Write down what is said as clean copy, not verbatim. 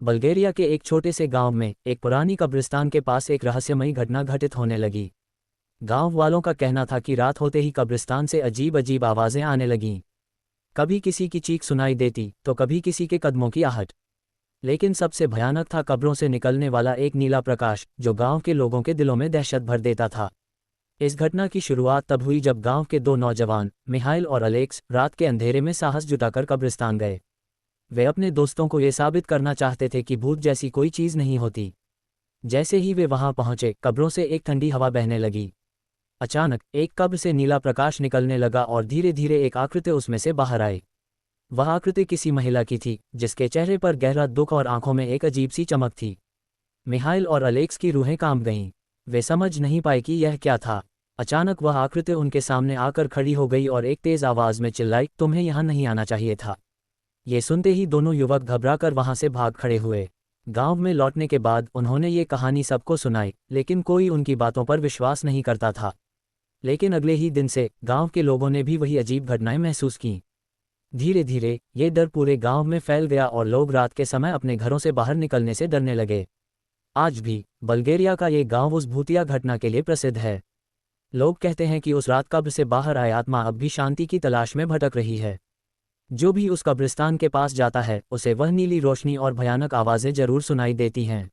बल्गेरिया के एक छोटे से गांव में एक पुरानी कब्रिस्तान के पास एक रहस्यमयी घटना घटित होने लगी। गांव वालों का कहना था कि रात होते ही कब्रिस्तान से अजीब अजीब आवाज़ें आने लगीं। कभी किसी की चीख सुनाई देती तो कभी किसी के कदमों की आहट। लेकिन सबसे भयानक था कब्रों से निकलने वाला एक नीला प्रकाश जो गांव के लोगों के दिलों में दहशत भर देता था। इस घटना की शुरुआत तब हुई जब गांव के दो नौजवान मिहाइल और अलेक्स रात के अंधेरे में साहस जुटाकर कब्रिस्तान गए। वे अपने दोस्तों को ये साबित करना चाहते थे कि भूत जैसी कोई चीज़ नहीं होती। जैसे ही वे वहां पहुंचे, कब्रों से एक ठंडी हवा बहने लगी। अचानक एक कब्र से नीला प्रकाश निकलने लगा और धीरे धीरे एक आकृति उसमें से बाहर आई। वह आकृति किसी महिला की थी जिसके चेहरे पर गहरा दुख और आंखों में एक अजीब सी चमक थी। मिहाइल और अलेक्स की रूहें कांप गईं। वे समझ नहीं पाए कि यह क्या था। अचानक वह आकृति उनके सामने आकर खड़ी हो गई और एक तेज आवाज में चिल्लाई, तुम्हें यहाँ नहीं आना चाहिए था। ये सुनते ही दोनों युवक घबराकर वहां से भाग खड़े हुए। गांव में लौटने के बाद उन्होंने ये कहानी सबको सुनाई, लेकिन कोई उनकी बातों पर विश्वास नहीं करता था। लेकिन अगले ही दिन से गांव के लोगों ने भी वही अजीब घटनाएं महसूस कीं। धीरे धीरे ये डर पूरे गांव में फैल गया और लोग रात के समय अपने घरों से बाहर निकलने से डरने लगे। आज भी बल्गेरिया का ये गांव उस भूतिया घटना के लिए प्रसिद्ध है। लोग कहते हैं कि उस रात कब्र से बाहर आए आत्मा अब भी शांति की तलाश में भटक रही है। जो भी उस कब्रिस्तान के पास जाता है उसे वह नीली रोशनी और भयानक आवाज़ें जरूर सुनाई देती हैं।